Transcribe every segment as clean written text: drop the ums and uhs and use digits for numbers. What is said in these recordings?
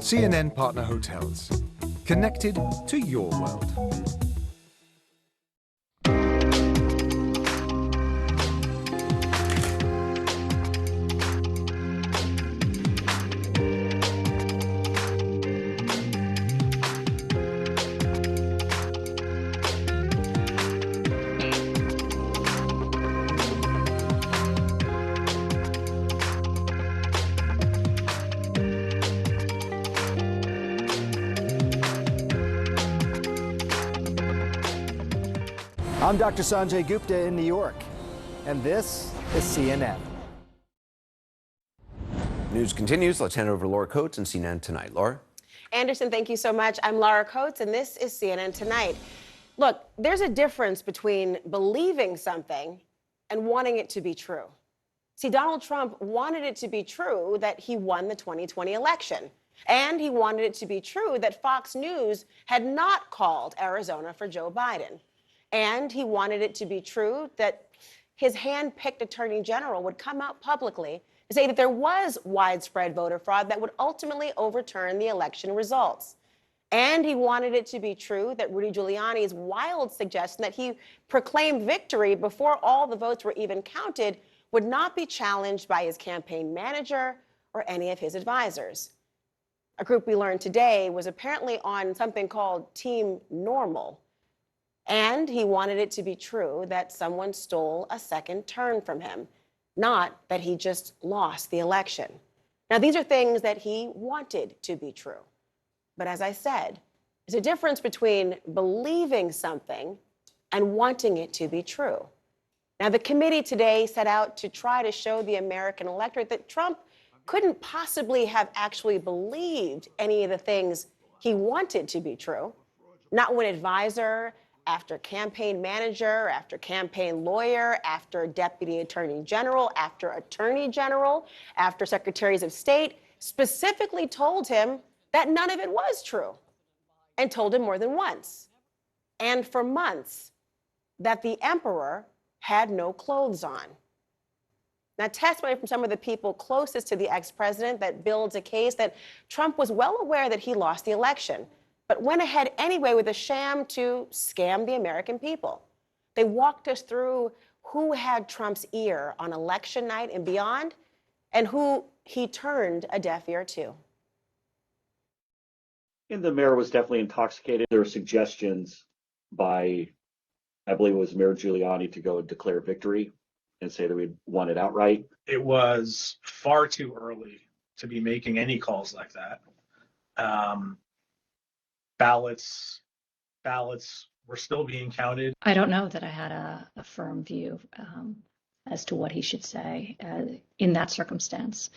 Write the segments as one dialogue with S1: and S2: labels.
S1: CNN Partner Hotels. Connected to your world.
S2: I'm Dr. Sanjay Gupta in New York, and this is CNN.
S3: News continues. Let's hand it over to Laura Coates and CNN Tonight. Laura?
S4: Anderson, thank you so much. I'm Laura Coates, and this is CNN Tonight. Look, there's a difference between believing something and wanting it to be true. See, Donald Trump wanted it to be true that he won the 2020 election. And he wanted it to be true that Fox News had not called Arizona for Joe Biden. And he wanted it to be true that his hand-picked attorney general would come out publicly to say that there was widespread voter fraud that would ultimately overturn the election results. And he wanted it to be true that Rudy Giuliani's wild suggestion that he proclaimed victory before all the votes were even counted would not be challenged by his campaign manager or any of his advisors. A group we learned today was apparently on something called Team Normal. And he wanted it to be true that someone stole a second turn from him, not that he just lost the election. Now, these are things that he wanted to be true. But as I said, there's a difference between believing something and wanting it to be true. Now, the committee today set out to try to show the American electorate that Trump couldn't possibly have actually believed any of the things he wanted to be true. Not when advisor after campaign manager, after campaign lawyer, after deputy attorney general, after attorney general, after secretaries of state specifically told him that none of it was true, and told him more than once, and for months, that the emperor had no clothes on. Now, testimony from some of the people closest to the ex-president that builds a case that Trump was well aware that he lost the election, but went ahead anyway with a sham to scam the American people. They walked us through who had Trump's ear on election night and beyond, and who he turned a deaf ear to.
S5: And the mayor was definitely intoxicated. There were suggestions by, I believe it was Mayor Giuliani, to go and declare victory and say that we'd won it outright.
S6: It was far too early to be making any calls like that. Ballots were still being counted.
S7: I don't know that I had a firm view as to what he should say in that circumstance.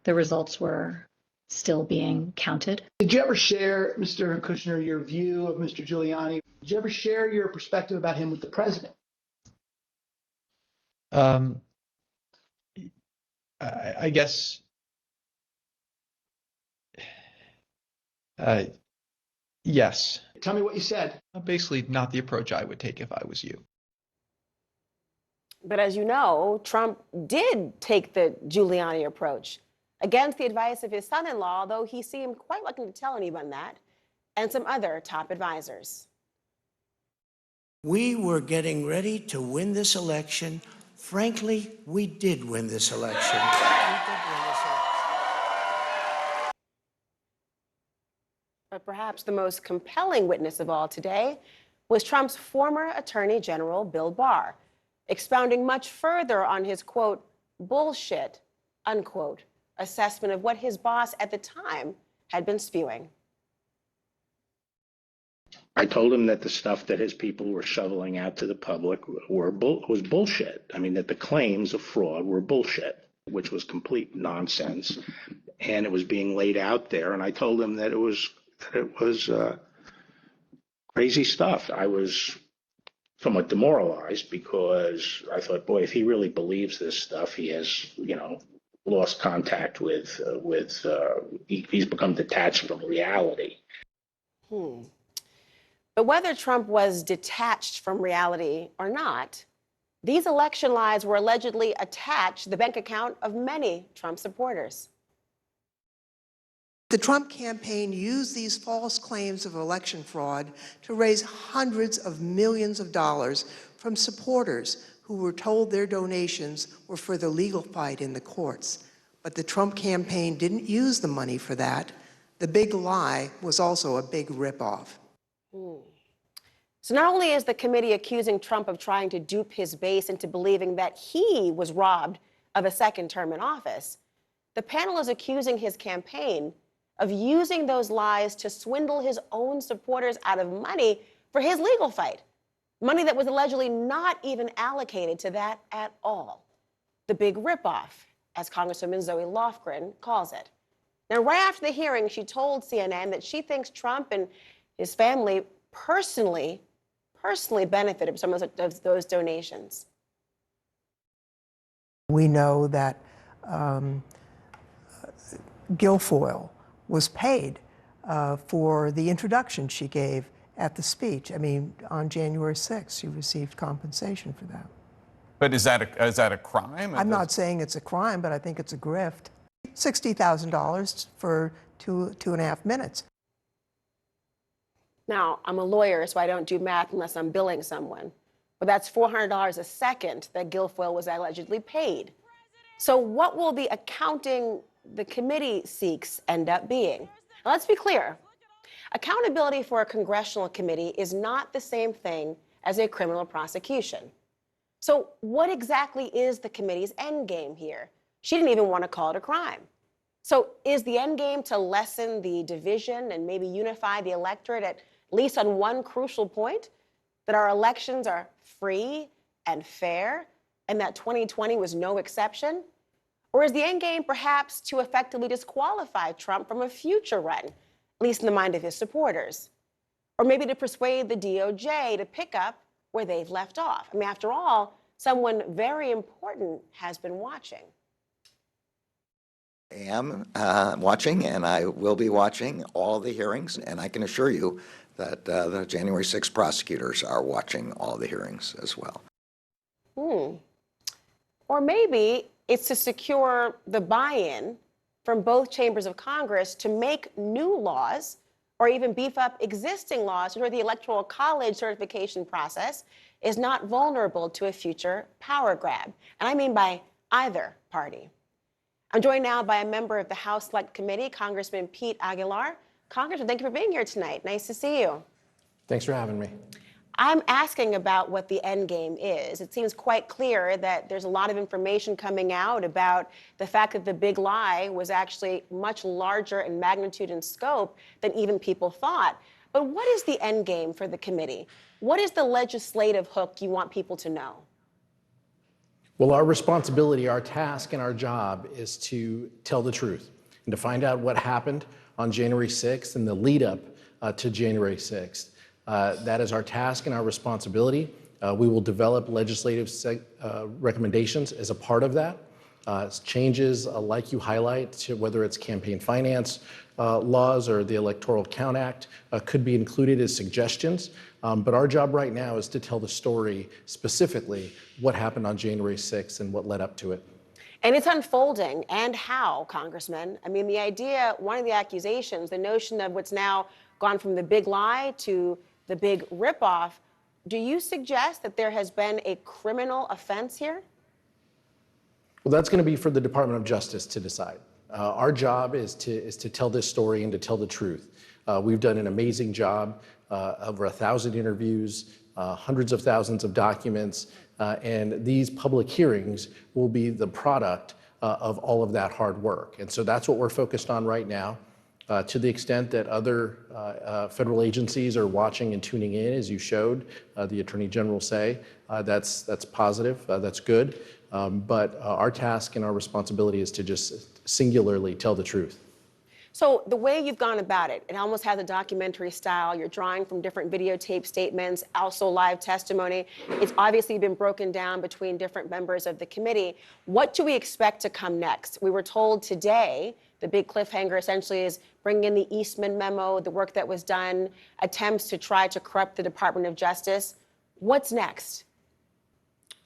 S7: The results were still being counted.
S8: Did you ever share, Mr. Kushner, your view of Mr. Giuliani? Did you ever share your perspective about him with the president?
S9: I guess yes.
S8: Tell me what you said.
S9: Basically, not the approach I would take if I was you.
S4: But as you know, Trump did take the Giuliani approach against the advice of his son-in-law, though he seemed quite reluctant to tell anyone that, and some other top advisors.
S10: We were getting ready to win this election. Frankly, we did win this election.
S4: But perhaps the most compelling witness of all today was Trump's former Attorney General, Bill Barr, expounding much further on his, quote, bullshit, unquote, assessment of what his boss at the time had been spewing.
S11: I told him that the stuff that his people were shoveling out to the public was bullshit. I mean, that the claims of fraud were bullshit, which was complete nonsense. And it was being laid out there. And I told him that it was crazy stuff. I was somewhat demoralized because I thought, boy, if he really believes this stuff, he has, lost contact with he's become detached from reality.
S4: But whether Trump was detached from reality or not, these election lies were allegedly attached to the bank account of many Trump supporters.
S10: The Trump campaign used these false claims of election fraud to raise hundreds of millions of dollars from supporters who were told their donations were for the legal fight in the courts. But the Trump campaign didn't use the money for that. The big lie was also a big ripoff.
S4: So not only is the committee accusing Trump of trying to dupe his base into believing that he was robbed of a second term in office, the panel is accusing his campaign of using those lies to swindle his own supporters out of money for his legal fight. Money that was allegedly not even allocated to that at all. The big ripoff, as Congresswoman Zoe Lofgren calls it. Now, right after the hearing, she told CNN that she thinks Trump and his family personally benefited from some of those donations.
S10: We know that Guilfoyle was paid for the introduction she gave at the speech. I mean, on January 6th, she received compensation for that.
S12: But is that a crime?
S10: I'm not saying it's a crime, but I think it's a grift. $60,000 for two and a half minutes.
S4: Now, I'm a lawyer, so I don't do math unless I'm billing someone. But that's $400 a second that Guilfoyle was allegedly paid. So what will the accounting the committee seeks end up being? Now, let's be clear. Accountability for a congressional committee is not the same thing as a criminal prosecution. So what exactly is the committee's end game here? She didn't even want to call it a crime. So is the end game to lessen the division and maybe unify the electorate at least on one crucial point, that our elections are free and fair and that 2020 was no exception? Or is the end game perhaps to effectively disqualify Trump from a future run, at least in the mind of his supporters? Or maybe to persuade the DOJ to pick up where they've left off? I mean, after all, someone very important has been watching.
S13: I am watching, and I will be watching all the hearings, and I can assure you that the January 6th prosecutors are watching all the hearings as well.
S4: Or maybe it's to secure the buy-in from both chambers of Congress to make new laws or even beef up existing laws so the Electoral College certification process is not vulnerable to a future power grab. And I mean by either party. I'm joined now by a member of the House Select Committee, Congressman Pete Aguilar. Congressman, thank you for being here tonight. Nice to see you.
S14: Thanks for having me.
S4: I'm asking about what the end game is. It seems quite clear that there's a lot of information coming out about the fact that the big lie was actually much larger in magnitude and scope than even people thought. But what is the end game for the committee? What is the legislative hook you want people to know?
S14: Well, our responsibility, our task, and our job is to tell the truth and to find out what happened on January 6th and the lead up to January 6th. That is our task and our responsibility. We will develop legislative recommendations as a part of that. Changes like you highlight, to whether it's campaign finance laws or the Electoral Count Act, could be included as suggestions. But our job right now is to tell the story, specifically what happened on January 6th and what led up to it.
S4: And it's unfolding. And how, Congressman? I mean, the idea, one of the accusations, the notion of what's now gone from the big lie to the big ripoff, do you suggest that there has been a criminal offense here?
S14: Well, that's going to be for the Department of Justice to decide. Our job is to tell this story and to tell the truth. We've done an amazing job, over 1,000 interviews, hundreds of thousands of documents, and these public hearings will be the product of all of that hard work. And so that's what we're focused on right now. To the extent that other federal agencies are watching and tuning in, as you showed the Attorney General say, that's positive, that's good. But our task and our responsibility is to just singularly tell the truth.
S4: So the way you've gone about it, it almost has a documentary style. You're drawing from different videotape statements, also live testimony. It's obviously been broken down between different members of the committee. What do we expect to come next? We were told today the big cliffhanger essentially is bringing in the Eastman memo, the work that was done, attempts to try to corrupt the Department of Justice. What's next?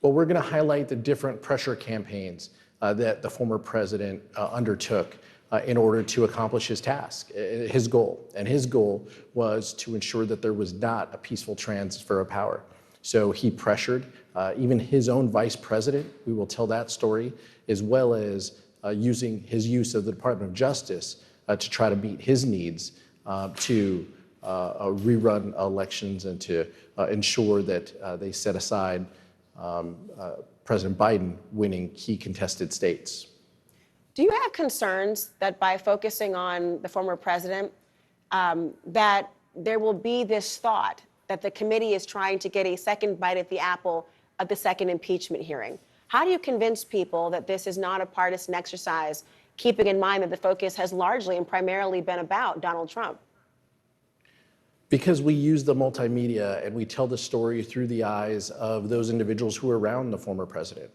S14: Well, we're going to highlight the different pressure campaigns that the former president undertook in order to accomplish his task, his goal. And his goal was to ensure that there was not a peaceful transfer of power. So he pressured even his own vice president, we will tell that story, as well as using his use of the Department of Justice to try to meet his needs to rerun elections and to ensure that they set aside President Biden winning key contested states.
S4: Do you have concerns that by focusing on the former president, that there will be this thought that the committee is trying to get a second bite at the apple of the second impeachment hearing? How do you convince people that this is not a partisan exercise, keeping in mind that the focus has largely and primarily been about Donald Trump?
S14: Because we use the multimedia and we tell the story through the eyes of those individuals who were around the former president.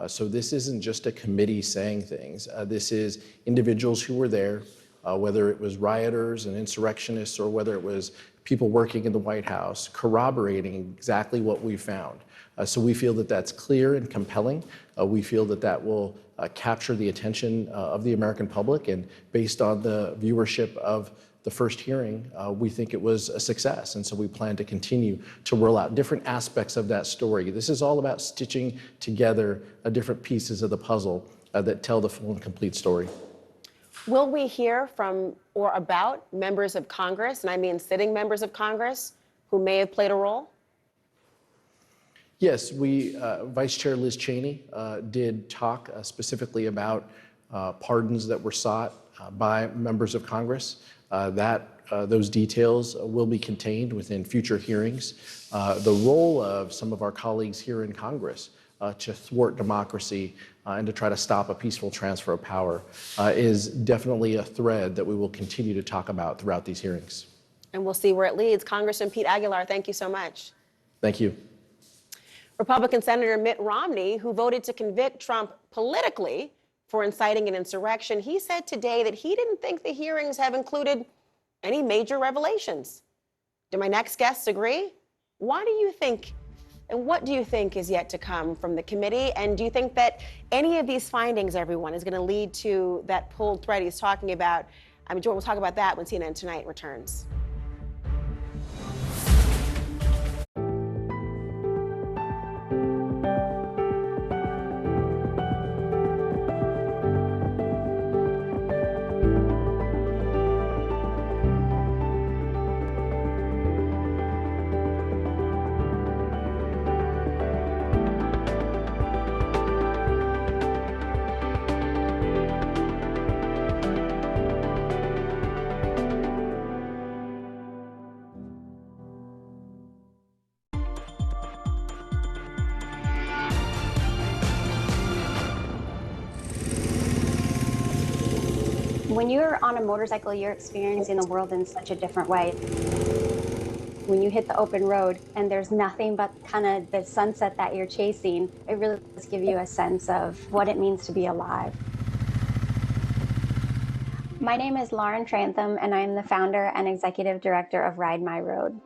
S14: So this isn't just a committee saying things. This is individuals who were there, whether it was rioters and insurrectionists or whether it was people working in the White House, corroborating exactly what we found. So we feel that that's clear and compelling. We feel that that will capture the attention of the American public, and based on the viewership of the first hearing, we think it was a success. And so we plan to continue to roll out different aspects of that story. This is all about stitching together different pieces of the puzzle that tell the full and complete story.
S4: Will we hear from or about members of Congress, and I mean sitting members of Congress, who may have played a role?
S14: Yes, Vice Chair Liz Cheney did talk specifically about pardons that were sought by members of Congress. Those details will be contained within future hearings. The role of some of our colleagues here in Congress to thwart democracy and to try to stop a peaceful transfer of power is definitely a thread that we will continue to talk about throughout these hearings.
S4: And we'll see where it leads. Congressman Pete Aguilar, thank you so much.
S14: Thank you.
S4: Republican Senator Mitt Romney, who voted to convict Trump politically for inciting an insurrection, he said today that he didn't think the hearings have included any major revelations. Do my next guests agree? Why do you think, and what do you think is yet to come from the committee? And do you think that any of these findings, everyone, is going to lead to that pulled thread he's talking about? We'll talk about that when CNN Tonight returns.
S15: When you're on a motorcycle, you're experiencing the world in such a different way. When you hit the open road and there's nothing but kind of the sunset that you're chasing, it really does give you a sense of what it means to be alive. My name is Lauren Trantham, and I'm the founder and executive director of Ride My Road.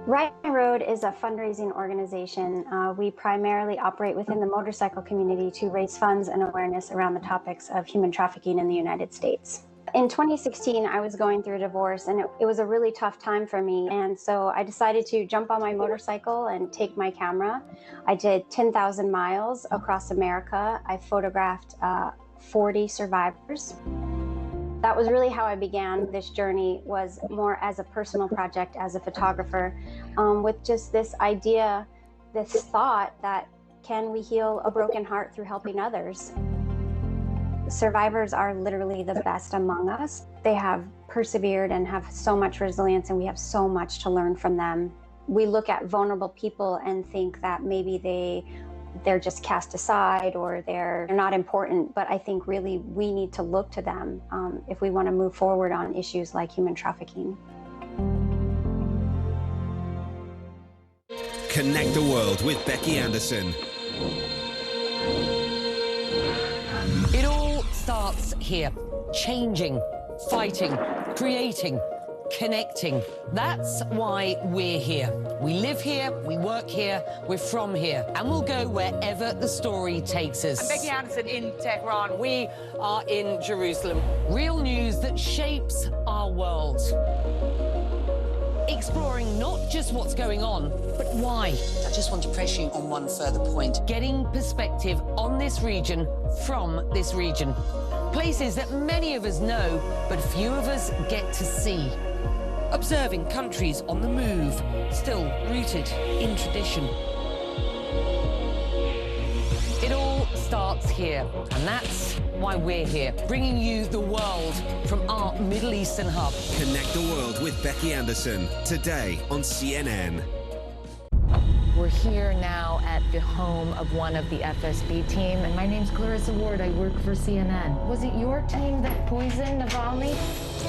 S15: Ride My Road is a fundraising organization. We primarily operate within the motorcycle community to raise funds and awareness around the topics of human trafficking in the United States. In 2016, I was going through a divorce, and it was a really tough time for me. And so I decided to jump on my motorcycle and take my camera. I did 10,000 miles across America. I photographed 40 survivors. That was really how I began this journey, was more as a personal project as a photographer, with just this idea, this thought that can we heal a broken heart through helping others? Survivors are literally the best among us. They have persevered and have so much resilience, and we have so much to learn from them. We look at vulnerable people and think that maybe they're just cast aside or they're not important, but I think really we need to look to them if we want to move forward on issues like human trafficking.
S16: Connect the world with Becky Anderson.
S17: It all starts here. Changing, fighting, creating. connecting. That's why we're here. We live here, we work here, we're from here, and we'll go wherever the story takes us.
S18: I'm Becky Anderson in Tehran. We are in Jerusalem.
S17: Real news that shapes our world. Exploring not just what's going on, but why.
S18: I just want to press you on one further point.
S17: Getting perspective on this region from this region. Places that many of us know, but few of us get to see. Observing countries on the move, still rooted in tradition. It all starts here, and that's why we're here, bringing you the world from our Middle Eastern hub.
S16: Connect the world with Becky Anderson, today on CNN.
S19: We're here now at the home of one of the FSB team, and my name's Clarissa Ward. I work for CNN. Was it your team that poisoned Navalny?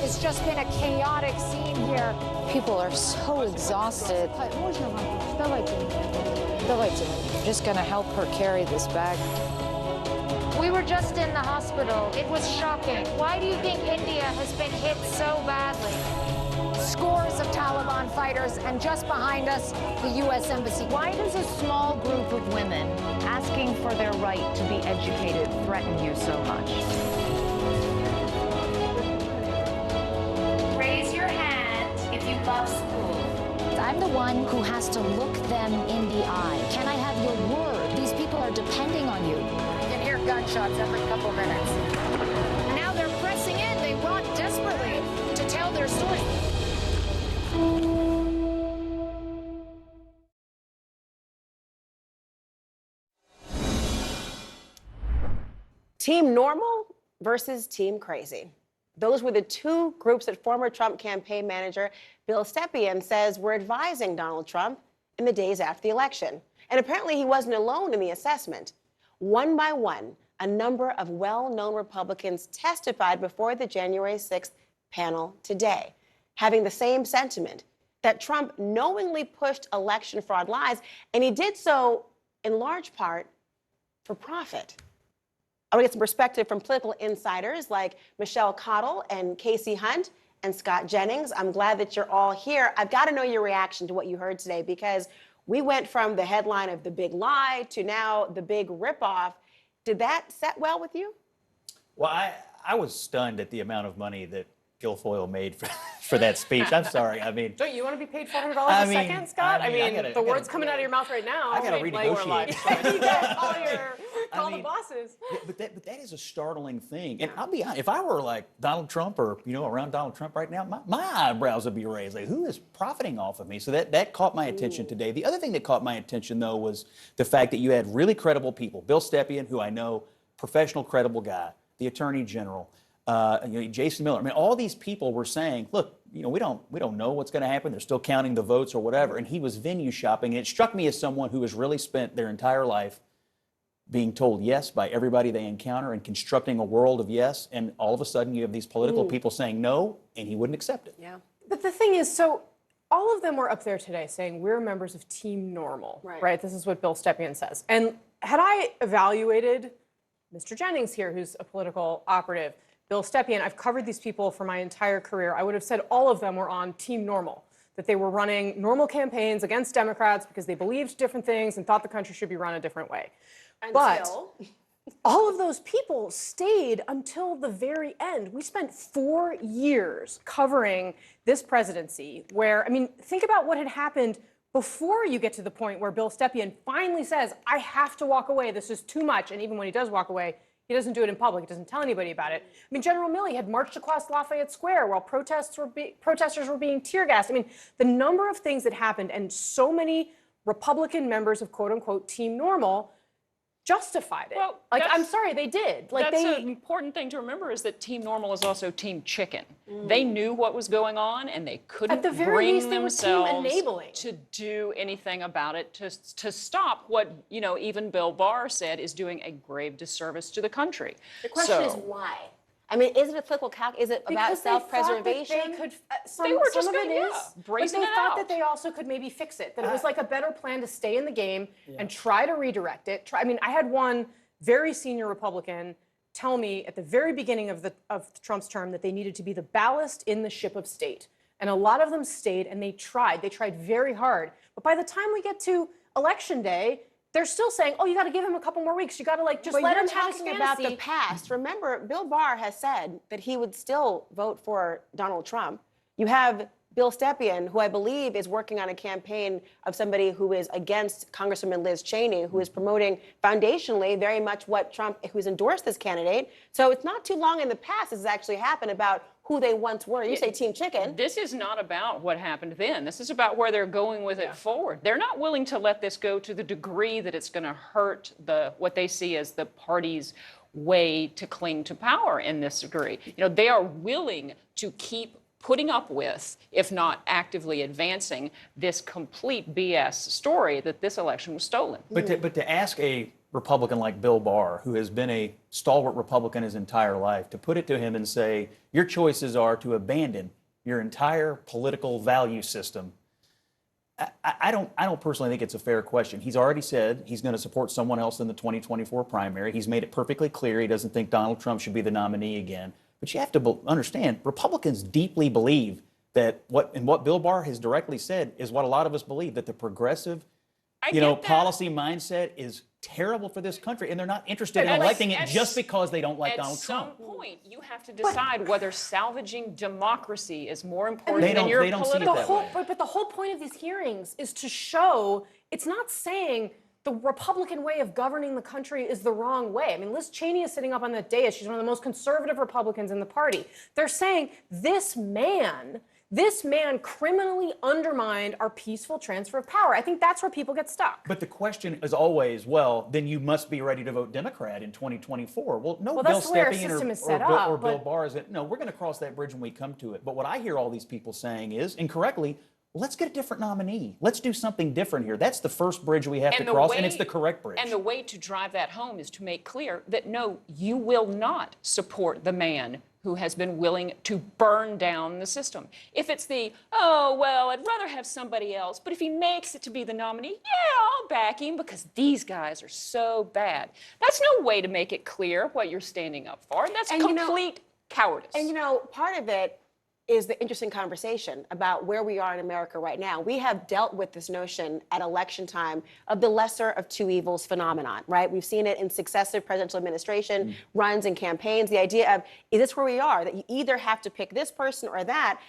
S20: It's just been a chaotic scene here. People are so exhausted. Just gonna help her carry this bag.
S19: We were just in the hospital. It was shocking. Why do you think India has been hit so badly?
S20: Scores of Taliban fighters, and just behind us, the U.S. Embassy.
S19: Why does a small group of women asking for their right to be educated threaten you so much?
S21: Raise your hand if you love school.
S20: I'm the one who has to look them in the eye. Can I have your word? These people are depending on you.
S19: You can hear gunshots every couple minutes.
S20: Now they're pressing in. They want desperately to tell their story.
S4: Team normal versus team crazy. Those were the two groups that former Trump campaign manager Bill Stepien says were advising Donald Trump in the days after the election. And apparently he wasn't alone in the assessment. One by one, a number of well-known Republicans testified before the January 6th panel today, having the same sentiment, that Trump knowingly pushed election fraud lies, and he did so in large part for profit. I want to get some perspective from political insiders like Michelle Cottle and Casey Hunt and Scott Jennings. I'm glad that you're all here. I've got to know your reaction to what you heard today, because we went from the headline of the big lie to now the big ripoff. Did that set well with you?
S22: Well, I was stunned at the amount of money that Guilfoyle made for that speech. I'm sorry. I mean,
S23: don't you want to be paid $400 a second, Scott? I mean, the words coming out of your mouth right now.
S22: I got to renegotiate.
S23: You got all the bosses.
S22: Yeah, but that is a startling thing. And I'll be honest, if I were like Donald Trump or around Donald Trump right now, my eyebrows would be raised. Like, who is profiting off of me? So that caught my attention today. The other thing that caught my attention though was the fact that you had really credible people. Bill Stepien, who I know, professional, credible guy. The Attorney General. Jason Miller. I mean, all these people were saying, look, we don't know what's going to happen. They're still counting the votes or whatever. And he was venue shopping. And it struck me as someone who has really spent their entire life being told yes by everybody they encounter and constructing a world of yes. And all of a sudden you have these political people saying no, and he wouldn't accept it.
S23: Yeah. But the thing is, so all of them were up there today saying we're members of Team Normal, right? This is what Bill Stepien says. And had I evaluated Mr. Jennings here, who's a political operative, Bill Stepien, I've covered these people for my entire career. I would have said all of them were on Team Normal, that they were running normal campaigns against Democrats because they believed different things and thought the country should be run a different way. But all of those people stayed until the very end. We spent 4 years covering this presidency where, I mean, think about what had happened before you get to the point where Bill Stepien finally says, I have to walk away. This is too much. And even when he does walk away, he doesn't do it in public. He doesn't tell anybody about it. I mean, General Milley had marched across Lafayette Square while protesters were being tear gassed. I mean, the number of things that happened, and so many Republican members of quote unquote Team Normal justified it.
S24: Well,
S23: like, I'm sorry, they did. Like,
S24: that's an important thing to remember, is that Team Normal is also Team Chicken. They knew what was going on, and they couldn't
S23: at the very
S24: bring
S23: least, they were team enabling
S24: to do anything about it to stop what even Bill Barr said is doing a grave disservice to the country.
S4: The question is why? I mean, is it a political calc? Is it about self-preservation?
S23: They could.
S24: They were just
S23: some of it is, but
S24: brazen
S23: they
S24: it
S23: thought
S24: out.
S23: that they also could maybe fix it. That it was like a better plan to stay in the game and try to redirect it. I mean, I had one very senior Republican tell me at the very beginning of Trump's term that they needed to be the ballast in the ship of state. And a lot of them stayed and they tried. They tried very hard. But by the time we get to Election Day, they're still saying, oh, you got to give him a couple more weeks. You got to just
S4: but
S23: let
S4: you're
S23: him have his
S4: talking about the
S23: fantasy.
S4: past. Remember, Bill Barr has said that he would still vote for Donald Trump. You have Bill Stepien, who I believe is working on a campaign of somebody who is against Congresswoman Liz Cheney, who is promoting foundationally very much what Trump, who's endorsed this candidate. So it's not too long in the past this has actually happened about who they once were. You say Team Chicken.
S24: This is not about what happened then. This is about where they're going with it forward. They're not willing to let this go to the degree that it's going to hurt what they see as the party's way to cling to power in this degree. They are willing to keep putting up with, if not actively advancing, this complete BS story that this election was stolen.
S22: But to ask a Republican like Bill Barr, who has been a stalwart Republican his entire life, to put it to him and say, your choices are to abandon your entire political value system, I don't personally think it's a fair question. He's already said he's going to support someone else in the 2024 primary. He's made it perfectly clear he doesn't think Donald Trump should be the nominee again. But you have to understand, Republicans deeply believe that what Bill Barr has directly said is what a lot of us believe, that the progressive, policy mindset is terrible for this country, and they're not interested in electing it just because they don't like Donald Trump.
S24: At some point, you have to decide whether salvaging democracy is more important than your political.
S23: But the whole point of these hearings is to show it's not saying the Republican way of governing the country is the wrong way. I mean, Liz Cheney is sitting up on the dais. She's one of the most conservative Republicans in the party. They're saying this man criminally undermined our peaceful transfer of power. I think that's where people get stuck.
S22: But the question is always, well, then you must be ready to vote Democrat in 2024. Well, no,
S23: that's the way our
S22: Bill
S23: system is
S22: Stepien
S23: set up,
S22: or Bill
S23: but-
S22: Barr is it. No, we're going to cross that bridge when we come to it. But what I hear all these people saying is, incorrectly, let's get a different nominee. Let's do something different here. That's the first bridge we have to cross, and it's the correct bridge.
S24: And the way to drive that home is to make clear that, no, you will not support the man who has been willing to burn down the system. If it's oh, well, I'd rather have somebody else, but if he makes it to be the nominee, yeah, I'll back him because these guys are so bad. That's no way to make it clear what you're standing up for. And that's complete cowardice.
S4: And part of it is the interesting conversation about where we are in America right now. We have dealt with this notion at election time of the lesser of two evils phenomenon, right? We've seen it in successive presidential administration runs and campaigns. The idea of, is this where we are? That you either have to pick this person or that.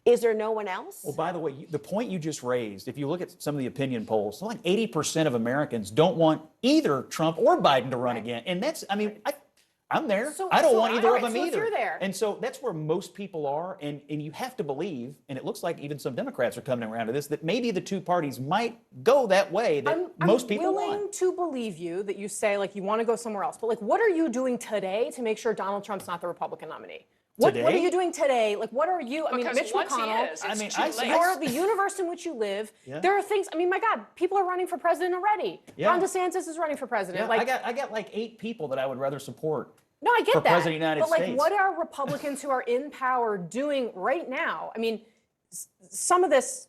S4: Is there no one else?
S22: Well, by the way, the point you just raised, if you look at some of the opinion polls, like 80% of Americans don't want either Trump or Biden to run again. And that's, I'm there. I don't want either of them either.
S23: You're there.
S22: And so that's where most people are. And you have to believe, and it looks like even some Democrats are coming around to this, that maybe the two parties might go that way that most people
S23: I'm
S22: want.
S23: willing to believe you that you say, you want to go somewhere else. But, what are you doing today to make sure Donald Trump's not the Republican nominee? What are you doing today? What are you?
S24: Because
S23: Mitch
S24: once he
S23: McConnell.
S24: is, it's too late.
S23: The universe in which you live.
S22: Yeah.
S23: There are things. My God, people are running for president already.
S22: Yeah.
S23: Ron DeSantis is running for president.
S22: Yeah, I got like 8 people that I would rather support.
S23: No, I get
S22: for
S23: that.
S22: President of the United States.
S23: What are Republicans who are in power doing right now? Some of this,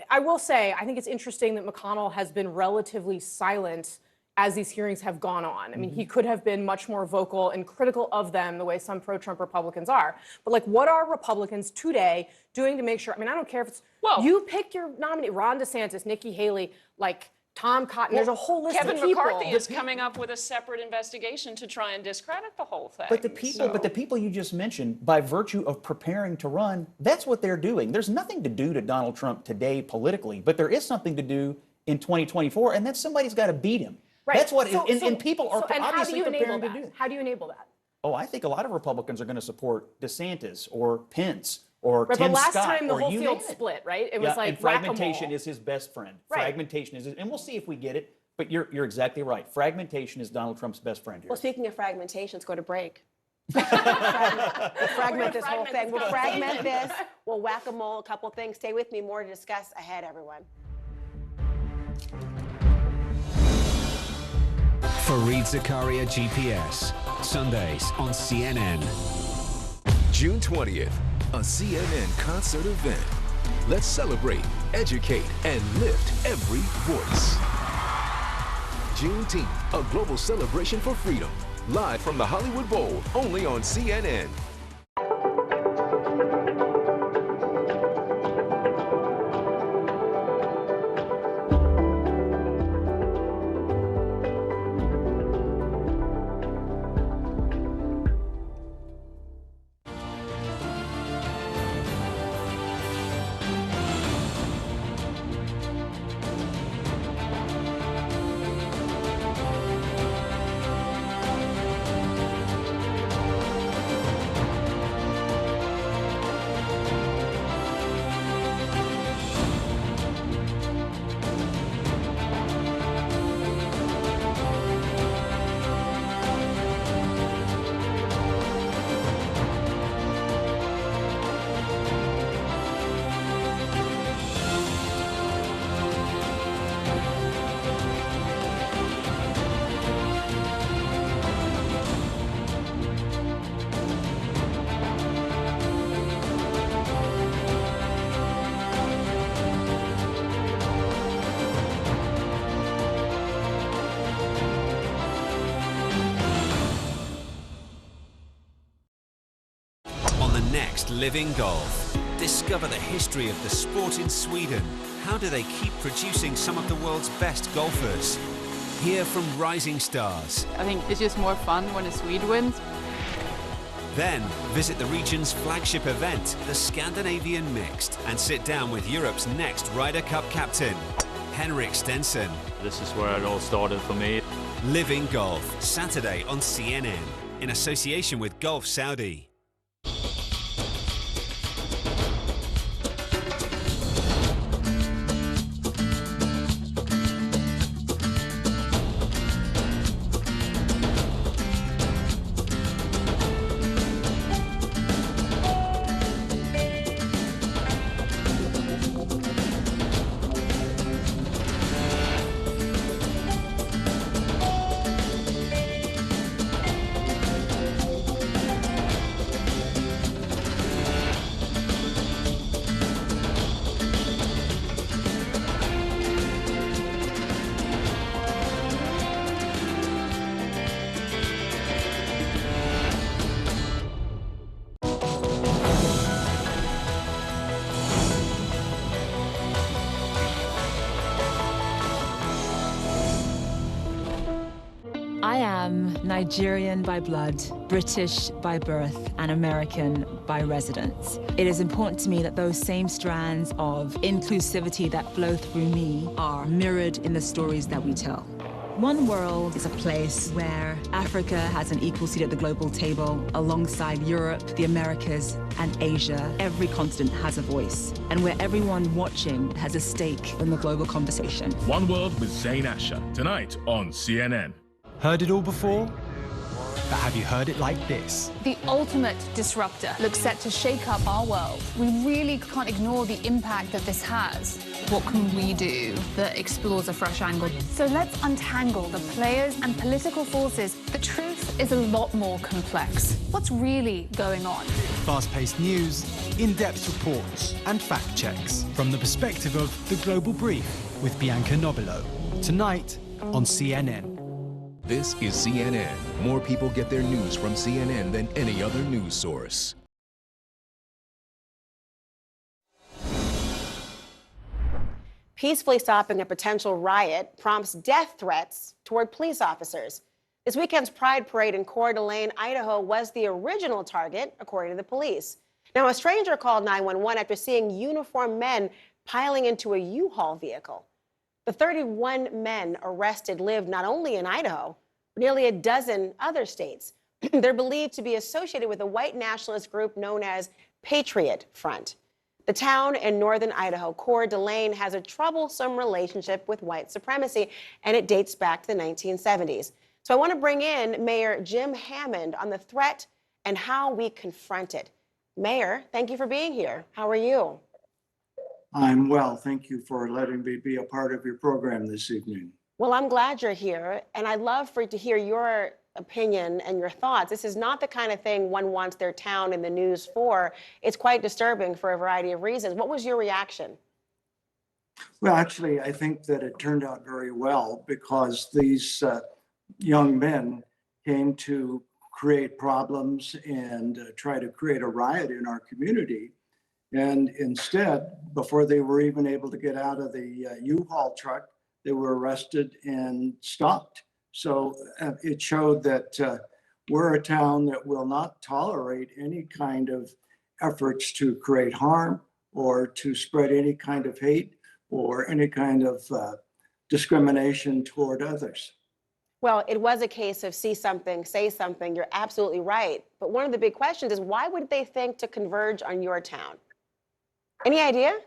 S23: I will say, I think it's interesting that McConnell has been relatively silent as these hearings have gone on. He could have been much more vocal and critical of them the way some pro-Trump Republicans are. But what are Republicans today doing to make sure, I don't care if it's, you pick your nominee, Ron DeSantis, Nikki Haley, Tom Cotton, there's a whole list
S24: Kevin
S23: of people.
S24: McCarthy is coming up with a separate investigation to try and discredit the whole thing.
S22: But the people you just mentioned, by virtue of preparing to run, that's what they're doing. There's nothing to do to Donald Trump today politically, but there is something to do in 2024, and that's somebody's got to beat him.
S23: Right.
S22: That's what, and people are
S23: and
S22: obviously preparing to do.
S23: How do you enable that?
S22: Oh, I think a lot of Republicans are going to support DeSantis or Pence or
S23: Right,
S22: Tim
S23: but last
S22: Scott
S23: time the
S22: or
S23: whole
S22: you
S23: field
S22: name it.
S23: split, right? It was
S22: and fragmentation
S23: whack-a-mole.
S22: is his best friend.
S23: Right.
S22: Fragmentation is, and we'll see if we get it. But you're exactly right. Fragmentation is Donald Trump's best friend here.
S4: Well, speaking of fragmentation, let's go to break. We'll fragment this whole thing. We'll fragment this. We'll whack-a-mole a couple things. Stay with me. More to discuss ahead, everyone.
S16: Fareed Zakaria GPS, Sundays on CNN.
S1: June 20th, a CNN concert event. Let's celebrate, educate, and lift every voice. Juneteenth, a global celebration for freedom. Live from the Hollywood Bowl, only on CNN.
S16: next Living Golf. Discover the history of the sport in Sweden. How do they keep producing some of the world's best golfers? Hear from rising stars.
S2: I think it's just more fun when a Swede wins.
S16: Then visit the region's flagship event, the Scandinavian Mixed, and sit down with Europe's next Ryder Cup captain, Henrik Stenson.
S3: This is where it all started for me.
S16: Living Golf, Saturday on CNN, in association with Golf Saudi.
S5: I am Nigerian by blood, British by birth, and American by residence. It is important to me that those same strands of inclusivity that flow through me are mirrored in the stories that we tell. One World is a place where Africa has an equal seat at the global table alongside Europe, the Americas, and Asia. Every continent has a voice, and where everyone watching has a stake in the global conversation.
S6: One World with Zain Asher, tonight on CNN.
S25: Heard it all before? But have you heard it like this?
S26: The ultimate disruptor looks set to shake up our world. We really can't ignore the impact that this has. What can we do that explores a fresh angle? So let's untangle the players and political forces. The truth is a lot more complex. What's really going on?
S25: Fast-paced news, in-depth reports, and fact checks from the perspective of The Global Brief with Bianca Nobilo. Tonight on CNN.
S1: This is CNN. More people get their news from CNN than any other news source.
S4: Peacefully stopping a potential riot prompts death threats toward police officers. This weekend's Pride Parade in Coeur d'Alene, Idaho, was the original target, according to the police. Now, a stranger called 911 after seeing uniformed men piling into a U-Haul vehicle. The 31 men arrested lived not only in Idaho, but nearly a dozen other states. They're believed to be associated with a white nationalist group known as Patriot Front. The town in northern Idaho, Coeur d'Alene, has a troublesome relationship with white supremacy, and it dates back to the 1970s. So I want to bring in Mayor Jim Hammond on the threat and how we confront it. Mayor, thank you for being here. How are you?
S27: I'm well. Thank you for letting me be a part of your program this evening.
S4: Well, I'm glad you're here, and I'd love to hear your opinion and your thoughts. This is not the kind of thing one wants their town in the news for. It's quite disturbing for a variety of reasons. What was your reaction?
S27: Well, actually, I think that it turned out very well because these young men came to create problems and try to create a riot in our community. And instead, before they were even able to get out of the U-Haul truck, they were arrested and stopped. So it showed that we're a town that will not tolerate any kind of efforts to create harm or to spread any kind of hate or any kind of discrimination toward others.
S4: Well, it was a case of see something, say something. You're absolutely right. But one of the big questions is, why would they think to converge on your town? Any idea?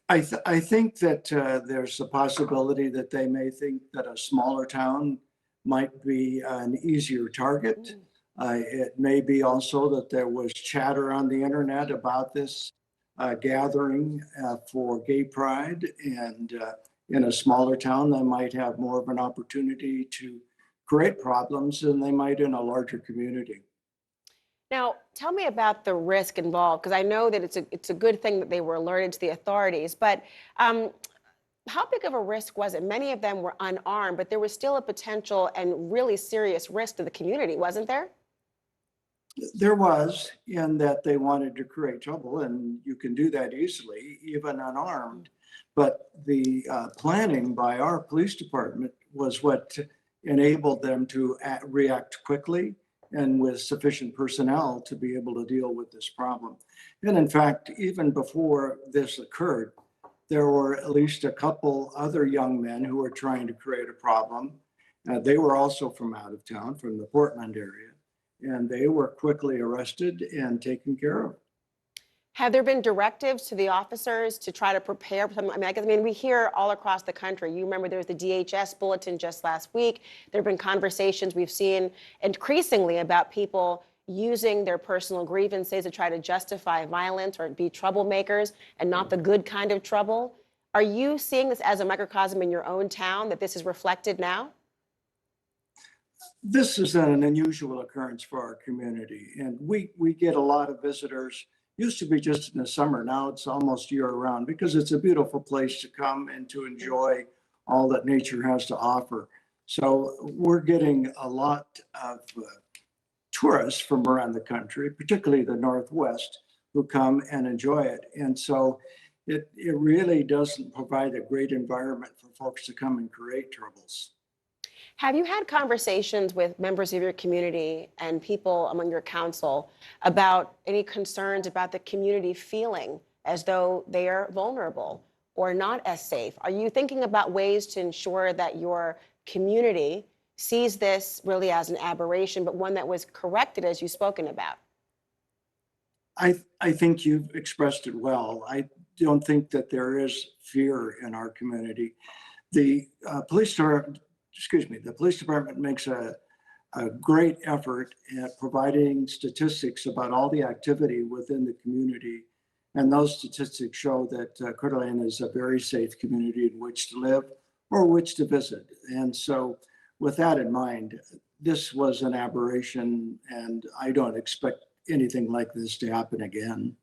S27: I think that there's a possibility that they may think that a smaller town might be an easier target. It may be also that there was chatter on the internet about this gathering for gay pride, and in a smaller town, they might have more of an opportunity to create problems than they might in a larger community.
S4: Now, tell me about the risk involved, because I know that it's a good thing that they were alerted to the authorities, but how big of a risk was it? Many of them were unarmed, but there was still a potential and really serious risk to the community, wasn't there?
S27: There was, in that they wanted to create trouble, and you can do that easily, even unarmed. But the planning by our police department was what enabled them to react quickly and with sufficient personnel to be able to deal with this problem. And in fact, even before this occurred, there were at least a couple other young men who were trying to create a problem. They were also from out of town, from the Portland area, and they were quickly arrested and taken care of.
S4: Have there been directives to the officers to try to prepare for something? I mean, we hear all across the country. You remember there was the DHS bulletin just last week. There have been conversations we've seen increasingly about people using their personal grievances to try to justify violence or be troublemakers and not the good kind of trouble. Are you seeing this as a microcosm in your own town, that this is reflected now?
S27: This is an unusual occurrence for our community, and we get a lot of visitors. Used to be just in the summer, now it's almost year-round because it's a beautiful place to come and to enjoy all that nature has to offer. So we're getting a lot of tourists from around the country, particularly the Northwest, who come and enjoy it. And so it really doesn't provide a great environment for folks to come and create troubles.
S4: Have you had conversations with members of your community and people among your council about any concerns about the community feeling as though they are vulnerable or not as safe? Are you thinking about ways to ensure that your community sees this really as an aberration, but one that was corrected, as you've spoken about?
S27: I think you've expressed it well. I don't think that there is fear in our community. The police department makes a great effort at providing statistics about all the activity within the community. And those statistics show that Coeur d'Alene is a very safe community in which to live or which to visit. And so with that in mind, this was an aberration, and I don't expect anything like this to happen again.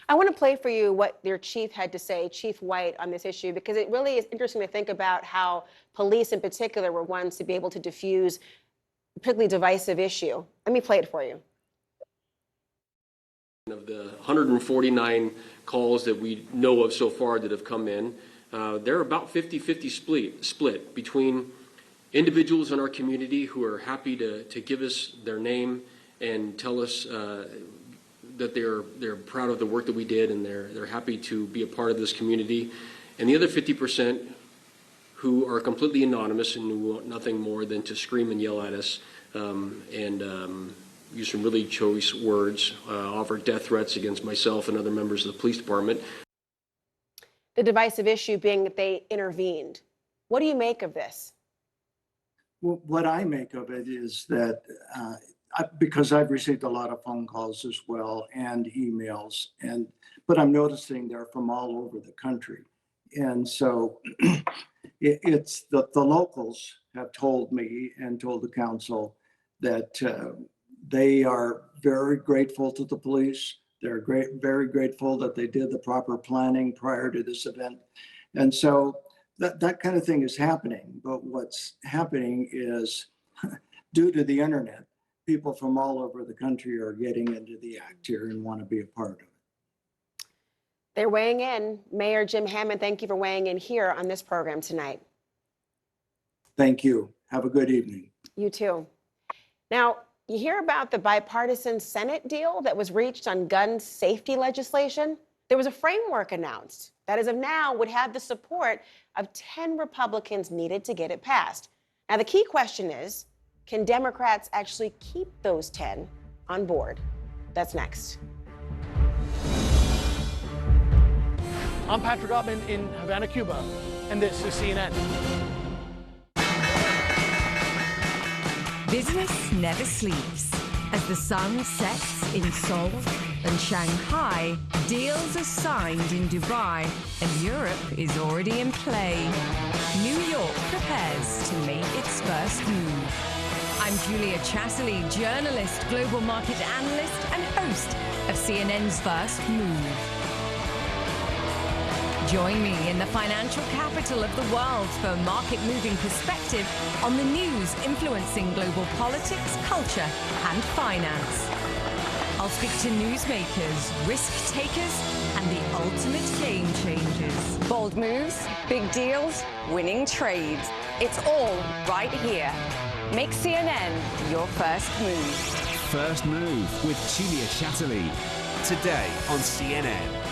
S4: I want to play for you what their chief had to say, Chief White, on this issue, because it really is interesting to think about how police in particular were ones to be able to diffuse a particularly divisive issue. Let me play it for you.
S7: Of the 149 calls that we know of so far that have come in, they're about 50-50 split between individuals in our community who are happy to give us their name and tell us that they're proud of the work that we did, and they're happy to be a part of this community, and the other 50% who are completely anonymous and who want nothing more than to scream and yell at us and use some really choice words, offer death threats against myself and other members of the police department.
S4: The divisive issue being that they intervened. What do you make of this?
S27: Well, what I make of it is that because I've received a lot of phone calls as well and emails, but I'm noticing they're from all over the country. And so it's the locals have told me and told the council that they are very grateful to the police. They're very grateful that they did the proper planning prior to this event. And so that kind of thing is happening. But what's happening is due to the internet, people from all over the country are getting into the act here and want to be a part of it.
S4: They're weighing in. Mayor Jim Hammond, thank you for weighing in here on this program tonight.
S27: Thank you. Have a good evening.
S4: You too. Now, you hear about the bipartisan Senate deal that was reached on gun safety legislation? There was a framework announced that as of now would have the support of 10 Republicans needed to get it passed. Now, the key question is, can Democrats actually keep those 10 on board? That's next.
S8: I'm Patrick Ottman in Havana, Cuba, and this is CNN.
S9: Business never sleeps. As the sun sets in Seoul and Shanghai, deals are signed in Dubai, and Europe is already in play. New York prepares to make its first move. I'm Julia Chatterley, journalist, global market analyst, and host of CNN's First Move. Join me in the financial capital of the world for market-moving perspective on the news influencing global politics, culture, and finance. I'll speak to newsmakers, risk takers, and the ultimate game changers.
S10: Bold moves, big deals, winning trades. It's all right here. Make CNN your first move.
S16: First Move with Julia Chatterley. Today on CNN.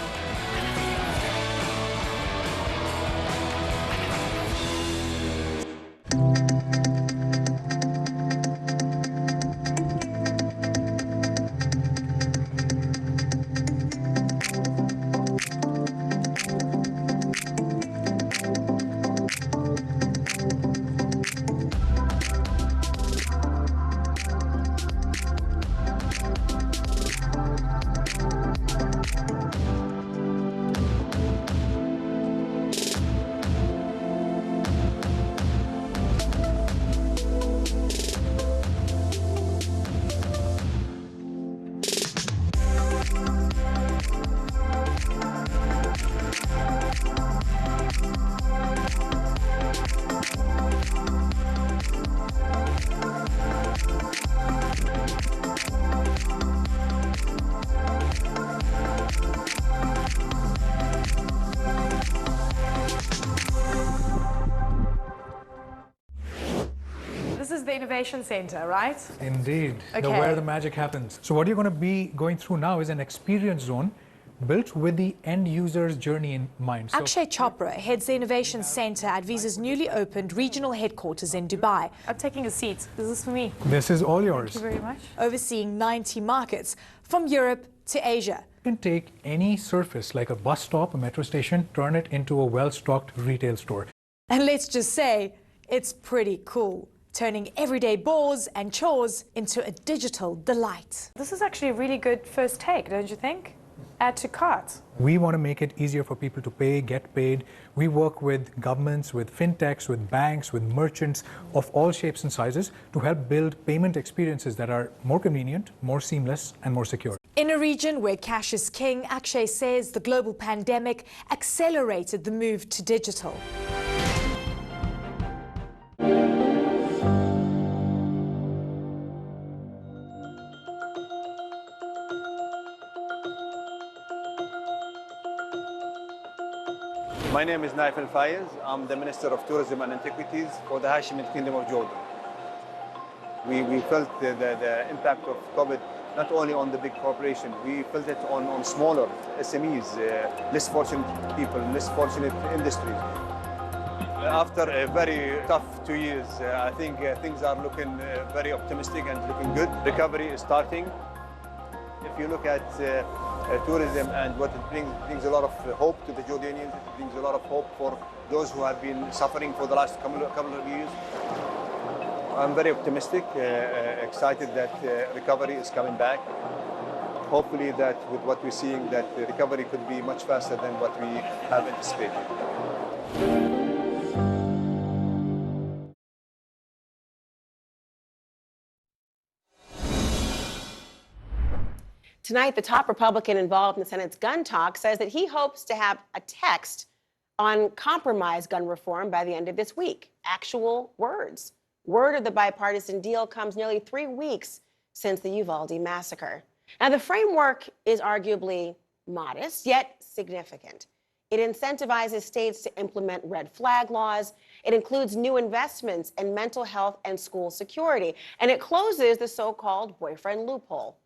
S23: This is the Innovation Center, right?
S11: Indeed,
S23: Okay.
S11: where the magic happens. So what you're going to be going through now is an experience zone built with the end user's journey in mind. So
S12: Akshay Chopra heads the Innovation Center at Visa's newly opened regional headquarters in Dubai.
S23: I'm taking a seat. This is for me.
S11: this is all yours.
S23: Thank you very much.
S12: Overseeing 90 markets from Europe to Asia.
S11: You can take any surface like a bus stop, a metro station, turn it into a well-stocked retail store.
S12: And let's just say, it's pretty cool, turning everyday bores and chores into a digital delight.
S23: This is actually a really good first take, don't you think? Add to cart.
S11: We want to make it easier for people to pay, get paid. We work with governments, with fintechs, with banks, with merchants of all shapes and sizes to help build payment experiences that are more convenient, more seamless, and more secure.
S12: In a region where cash is king, Akshay says the global pandemic accelerated the move to digital.
S13: My name is Naif Al Fayez. I'm the Minister of Tourism and Antiquities for the Hashemite Kingdom of Jordan. We felt the impact of COVID not only on the big corporation, we felt it on smaller SMEs, less fortunate people, less fortunate industries. After a very tough 2 years, I think things are looking very optimistic and looking good. Recovery is starting. If you look at tourism and what it brings a lot of hope to the Jordanians, it brings a lot of hope for those who have been suffering for the last couple of years. I'm very optimistic, excited that recovery is coming back. Hopefully that with what we're seeing, that the recovery could be much faster than what we have anticipated.
S4: Tonight, the top Republican involved in the Senate's gun talk says that he hopes to have a text on compromise gun reform by the end of this week. Actual words. Word of the bipartisan deal comes nearly 3 weeks since the Uvalde massacre. Now, the framework is arguably modest, yet significant. It incentivizes states to implement red flag laws. It includes new investments in mental health and school security. And it closes the so-called boyfriend loophole.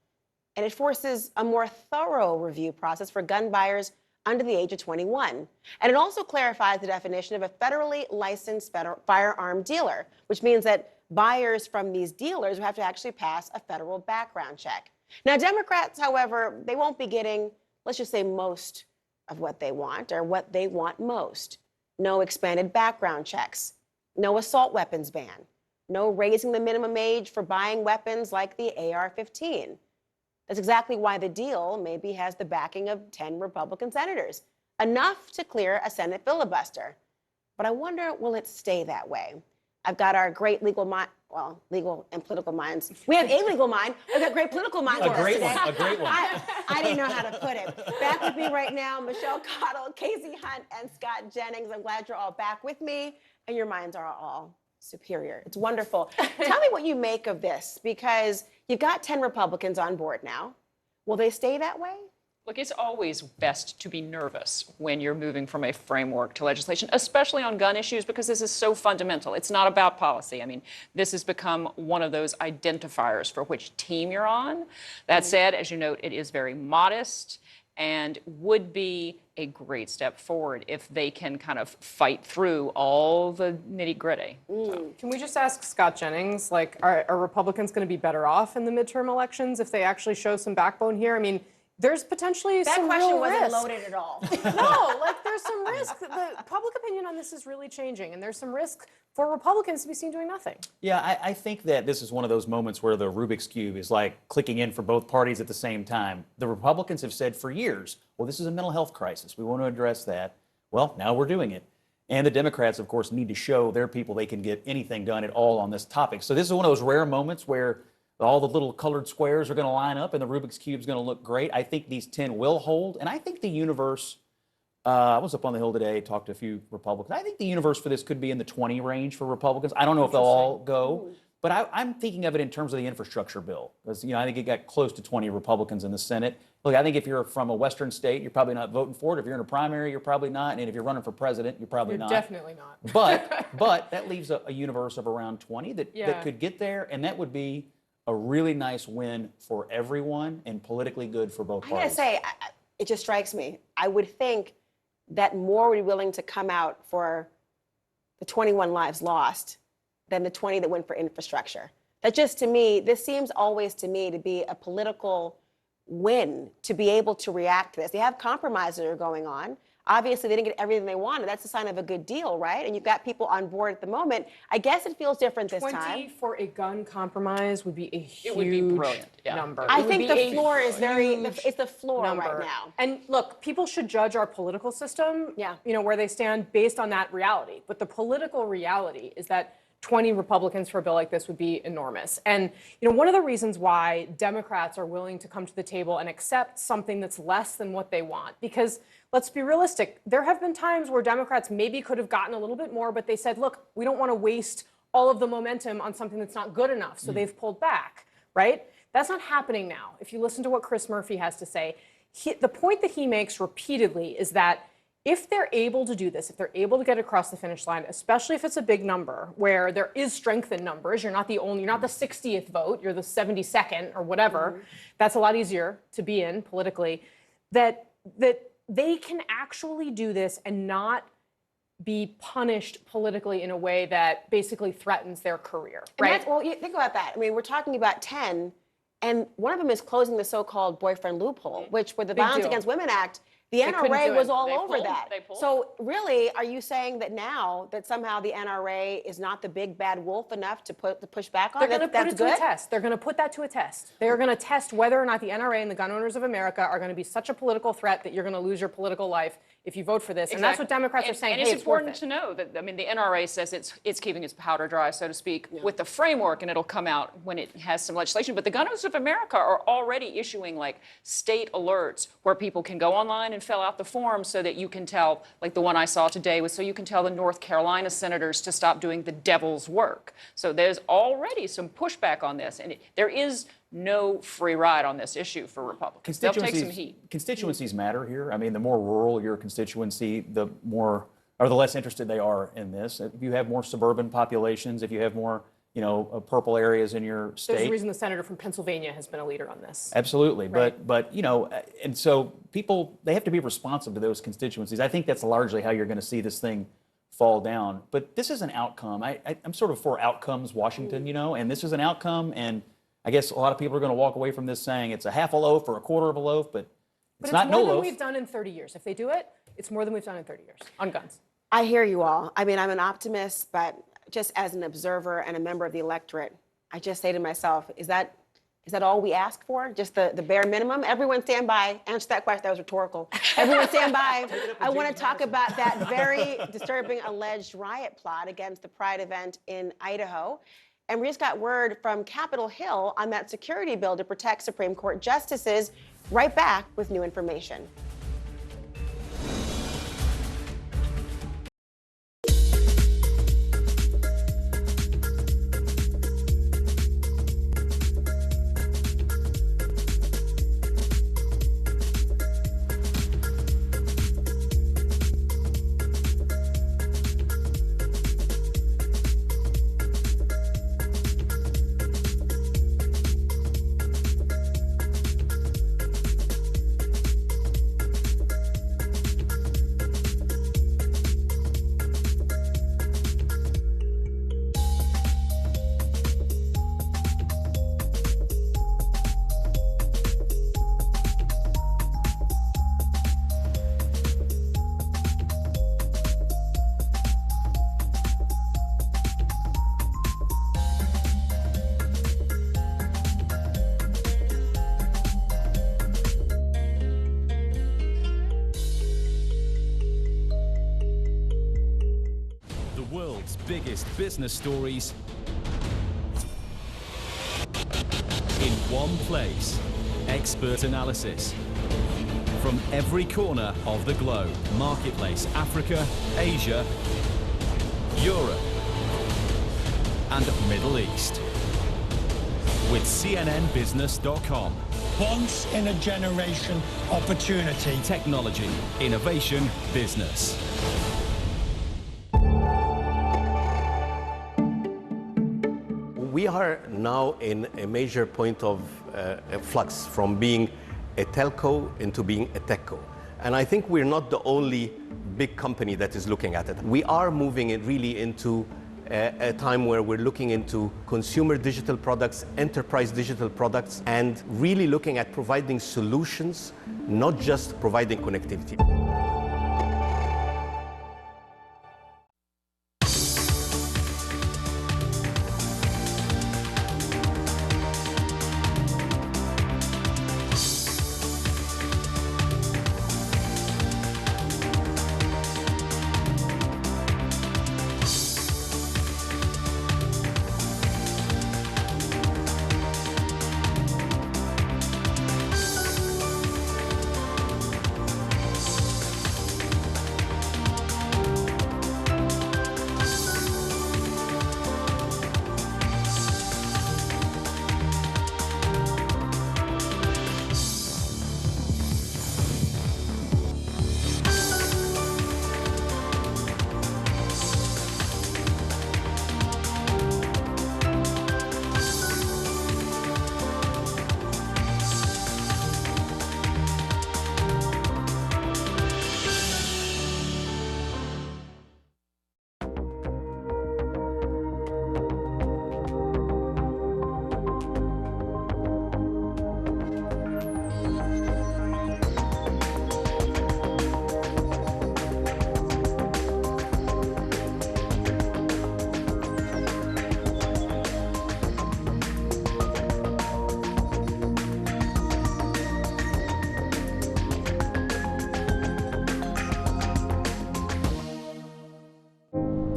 S4: And it forces a more thorough review process for gun buyers under the age of 21. And it also clarifies the definition of a federally licensed firearm dealer, which means that buyers from these dealers have to actually pass a federal background check. Now, Democrats, however, they won't be getting, let's just say, most of what they want, or what they want most. No expanded background checks, no assault weapons ban, no raising the minimum age for buying weapons like the AR-15. That's exactly why the deal maybe has the backing of 10 Republican senators, enough to clear a Senate filibuster. But I wonder, will it stay that way? I've got our great legal and political minds. We have a legal mind. We've got great political minds with us today.
S22: A great one.
S4: I didn't know how to put it. Back with me right now, Michelle Cottle, Casey Hunt, and Scott Jennings. I'm glad you're all back with me, and your minds are all superior. It's wonderful. Tell me what you make of this, because you've got 10 Republicans on board now. Will they stay that way?
S24: Look, it's always best to be nervous when you're moving from a framework to legislation, especially on gun issues, because this is so fundamental. It's not about policy. I mean, this has become one of those identifiers for which team you're on. That said, as you note, it is very modest and would be a great step forward if they can kind of fight through all the nitty-gritty.
S23: Can we just ask Scott Jennings, like, are Republicans going to be better off in the midterm elections if they actually show some backbone here? I mean, there's potentially
S4: That
S23: some
S4: question
S23: real
S4: wasn't
S23: risk.
S4: loaded at all.
S23: No, like there's some risk. The public opinion on this is really changing, and there's some risk for Republicans to be seen doing nothing.
S22: Yeah, I think that this is one of those moments where the Rubik's Cube is like clicking in for both parties at the same time. The Republicans have said for years, well, this is a mental health crisis. We want to address that. Well, now we're doing it. And the Democrats, of course, need to show their people they can get anything done at all on this topic. So this is one of those rare moments where all the little colored squares are going to line up and the Rubik's Cube is going to look great. I think these 10 will hold. And I think the universe, I was up on the Hill today, talked to a few Republicans. I think the universe for this could be in the 20 range for Republicans. I don't know if they'll all go, but I'm thinking of it in terms of the infrastructure bill. Because, I think it got close to 20 Republicans in the Senate. Look, I think if you're from a Western state, you're probably not voting for it. If you're in a primary, you're probably not. And if you're running for president, you're probably not.
S23: Definitely not.
S22: But that leaves a universe of around 20 that could get there. And that would be a really nice win for everyone and politically good for both
S4: I gotta
S22: parties.
S4: say, it just strikes me. I would think that more would be willing to come out for the 21 lives lost than the 20 that went for infrastructure. That just, to me, this seems always to me to be a political win to be able to react to this. They have compromises that are going on. Obviously, they didn't get everything they wanted. That's a sign of a good deal, right? And you've got people on board at the moment. I guess it feels different this
S23: 20
S4: time.
S23: for a gun compromise would be a huge
S24: It would be brilliant,
S23: number.
S4: I
S23: It would
S4: think
S23: be
S4: the
S23: a
S4: floor is
S23: huge
S4: it's the floor
S23: number.
S4: right now.
S23: And look, people should judge our political system, where they stand based on that reality. But the political reality is that 20 Republicans for a bill like this would be enormous. And one of the reasons why Democrats are willing to come to the table and accept something that's less than what they want, because let's be realistic, there have been times where Democrats maybe could have gotten a little bit more, but they said, look, we don't want to waste all of the momentum on something that's not good enough. So they've pulled back, right? That's not happening now. If you listen to what Chris Murphy has to say, the point that he makes repeatedly is that if they're able to do this, if they're able to get across the finish line, especially if it's a big number where there is strength in numbers, you're not the 60th vote, you're the 72nd or whatever. That's a lot easier to be in politically. That they can actually do this and not be punished politically in a way that basically threatens their career, right?
S4: Well, think about that. I mean, we're talking about 10, and one of them is closing the so-called boyfriend loophole, which with the
S23: Big
S4: Violence
S23: deal.
S4: Against Women Act, the
S23: They couldn't
S4: NRA
S23: do
S4: was
S23: it.
S4: all
S23: They
S4: over
S23: pulled.
S4: that.
S23: They pulled.
S4: So really, are you saying that now that somehow the NRA is not the big bad wolf enough to push back on?
S23: They're going to put
S4: That's
S23: it to a
S4: good?
S23: test. They're going to put that to a test. They are going to test whether or not the NRA and the gun owners of America are going to be such a political threat that you're going to lose your political life if you vote for this. And that's what Democrats are saying.
S24: And
S23: Hey,
S24: it's
S23: worth
S24: important
S23: it.
S24: to know that, I mean, the NRA says it's keeping its powder dry, so to speak, with the framework, and it'll come out when it has some legislation. But the gun owners of America are already issuing like state alerts where people can go online and fill out the form so that you can tell, like the one I saw today was so you can tell the North Carolina senators to stop doing the devil's work. So there's already some pushback on this, and there is no free ride on this issue for Republicans. They'll take some heat.
S22: Constituencies matter here. I mean, the more rural your constituency, the less interested they are in this. If you have more suburban populations, if you have more, purple areas in your state.
S23: There's a reason the senator from Pennsylvania has been a leader on this.
S22: Absolutely.
S23: Right.
S22: But and so people, they have to be responsive to those constituencies. I think that's largely how you're going to see this thing fall down. But this is an outcome. I'm sort of for outcomes, Washington, and this is an outcome. And I guess a lot of people are going to walk away from this saying it's a half a loaf or a quarter of a loaf, but it's not no
S23: more than
S22: loaf.
S23: we've done in 30 years. If they do it, it's more than we've done in 30 years on guns.
S4: I hear you all. I mean, I'm an optimist, but just as an observer and a member of the electorate, I just say to myself, is that all we ask for? Just the bare minimum? Everyone stand by. Answer that question. That was rhetorical. Everyone stand by. I want to talk about that very disturbing alleged riot plot against the Pride event in Idaho. And we just got word from Capitol Hill on that security bill to protect Supreme Court justices. Right back with new information.
S14: biggest business stories in one place. Expert analysis from every corner of the globe. Marketplace, Africa, Asia, Europe, and Middle East. With CNNBusiness.com.
S15: Once in a generation opportunity.
S14: Technology, innovation, business.
S17: We are now in a major point of flux from being a telco into being a techco. And I think we're not the only big company that is looking at it. We are moving it really into a time where we're looking into consumer digital products, enterprise digital products, and really looking at providing solutions, not just providing connectivity.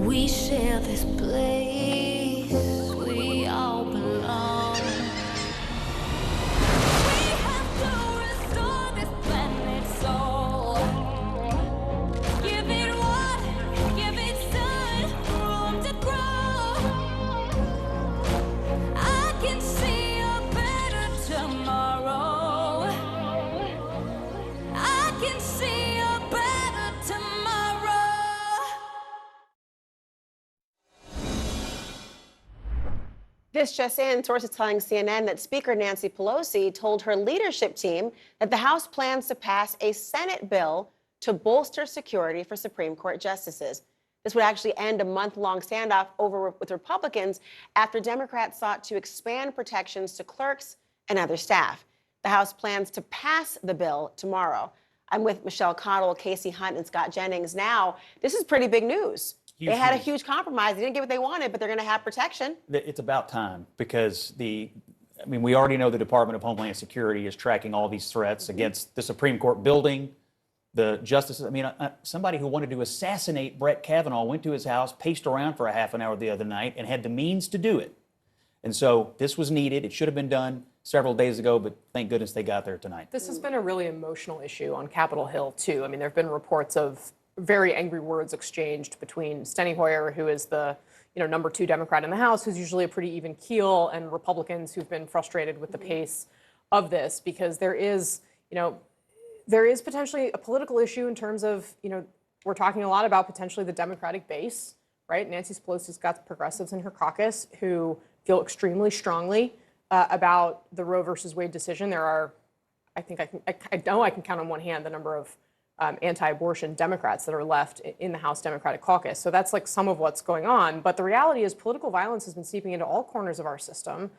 S18: We share this place, we all belong. We have to restore this planet's soul. Give it water, give it sun, room to grow. I can see a better tomorrow. I can see a better tomorrow.
S4: This just in, sources telling CNN that Speaker Nancy Pelosi told her leadership team that the House plans to pass a Senate bill to bolster security for Supreme Court justices. This would actually end a month-long standoff with Republicans after Democrats sought to expand protections to clerks and other staff. The House plans to pass the bill tomorrow. I'm with Michelle Cottle, Casey Hunt, and Scott Jennings. Now, this is pretty big news. They had a huge compromise. They didn't get what they wanted, but they're going to have protection.
S22: It's about time because we already know the Department of Homeland Security is tracking all these threats against the Supreme Court building, the justices. Somebody who wanted to assassinate Brett Kavanaugh went to his house, paced around for a half an hour the other night, and had the means to do it. And so this was needed. It should have been done several days ago, but thank goodness they got there tonight.
S23: This has been a really emotional issue on Capitol Hill, too. There have been reports of very angry words exchanged between Steny Hoyer, who is the number 2 Democrat in the House, who's usually a pretty even keel, and Republicans who've been frustrated with the pace of this, because there is potentially a political issue in terms of, we're talking a lot about potentially the Democratic base, right? Nancy Pelosi's got progressives in her caucus who feel extremely strongly about the Roe versus Wade decision. There are, I know I can count on one hand the number of anti-abortion Democrats that are left in the House Democratic Caucus. So that's like some of what's going on. But the reality is political violence has been seeping into all corners of our system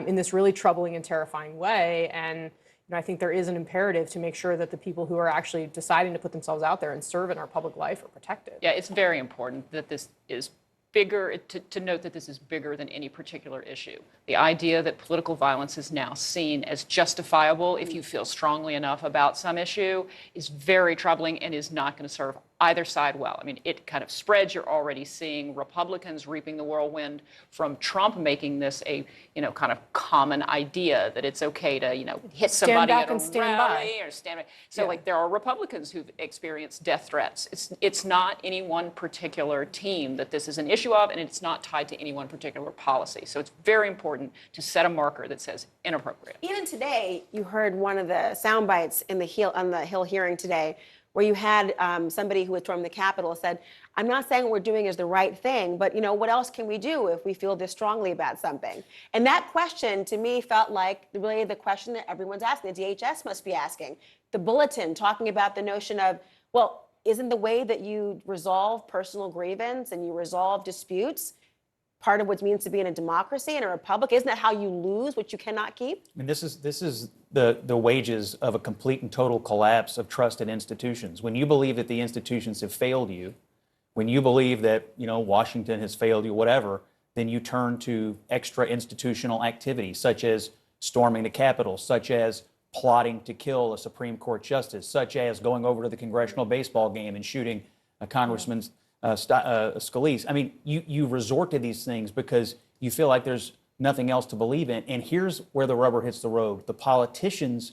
S23: in this really troubling and terrifying way. And I think there is an imperative to make sure that the people who are actually deciding to put themselves out there and serve in our public life are protected.
S24: Yeah, it's very important that this is bigger, to note that this is bigger than any particular issue. The idea that political violence is now seen as justifiable if you feel strongly enough about some issue is very troubling and is not going to serve either side well. I mean, it kind of spreads. You're already seeing Republicans reaping the whirlwind from Trump making this a, kind of common idea that it's okay to, hit
S23: Stand
S24: somebody
S23: back
S24: at a
S23: and stand
S24: rally
S23: by.
S24: or stand. So there are Republicans who've experienced death threats. It's not any one particular team that this is an issue of, and it's not tied to any one particular policy. So it's very important to set a marker that says inappropriate.
S4: Even today, you heard one of the sound bites on the Hill hearing today, where you had somebody who had stormed the Capitol said, I'm not saying what we're doing is the right thing, but what else can we do if we feel this strongly about something? And that question to me felt like really the question that everyone's asking, the DHS must be asking. The bulletin talking about the notion of, well, isn't the way that you resolve personal grievance and you resolve disputes part of what it means to be in a democracy, in a republic? Isn't that how you lose what you cannot keep?
S22: I mean, this is the wages of a complete and total collapse of trust in institutions. When you believe that the institutions have failed you, when you believe that, Washington has failed you, whatever, then you turn to extra institutional activities, such as storming the Capitol, such as plotting to kill a Supreme Court justice, such as going over to the congressional baseball game and shooting a Congressman Scalise. I mean, you resort to these things because you feel like there's nothing else to believe in. And here's where the rubber hits the road. The politicians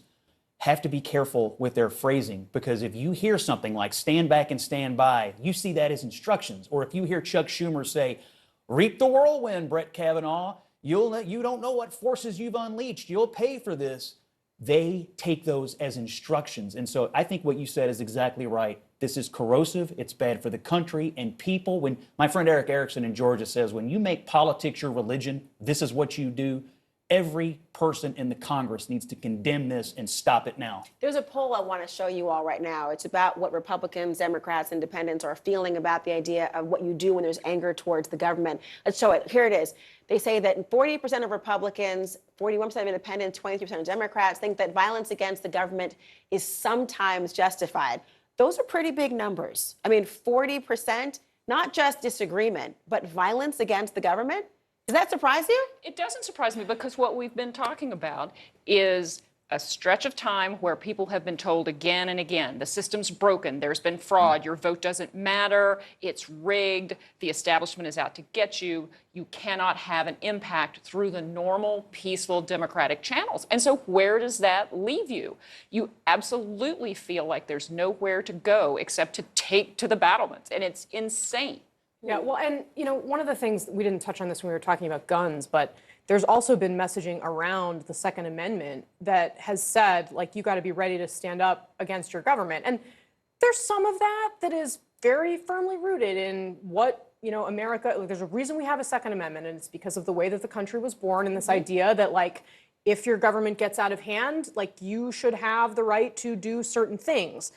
S22: have to be careful with their phrasing, because if you hear something like stand back and stand by, you see that as instructions. Or if you hear Chuck Schumer say, reap the whirlwind, Brett Kavanaugh, you don't know what forces you've unleashed, you'll pay for this. They take those as instructions. And so I think what you said is exactly right. This is corrosive. It's bad for the country and people. When my friend Eric Erickson in Georgia says, when you make politics your religion, this is what you do. Every person in the Congress needs to condemn this and stop it now.
S4: There's a poll I want to show you all right now. It's about what Republicans, Democrats, Independents are feeling about the idea of what you do when there's anger towards the government. Let's show it. Here it is. They say that 40% of Republicans, 41% of Independents, 23% of Democrats think that violence against the government is sometimes justified. Those are pretty big numbers. I mean, 40%, not just disagreement, but violence against the government. Does that surprise you?
S24: It doesn't surprise me, because what we've been talking about is a stretch of time where people have been told again and again, the system's broken, there's been fraud, your vote doesn't matter, it's rigged, the establishment is out to get you, you cannot have an impact through the normal, peaceful, democratic channels. And so where does that leave you? You absolutely feel like there's nowhere to go except to take to the battlements, and it's insane.
S23: Yeah, well, and one of the things, we didn't touch on this when we were talking about guns, but there's also been messaging around the Second Amendment that has said, like, you got to be ready to stand up against your government. And there's some of that is very firmly rooted in what, America, there's a reason we have a Second Amendment, and it's because of the way that the country was born, and this idea that, like, if your government gets out of hand, like, you should have the right to do certain things.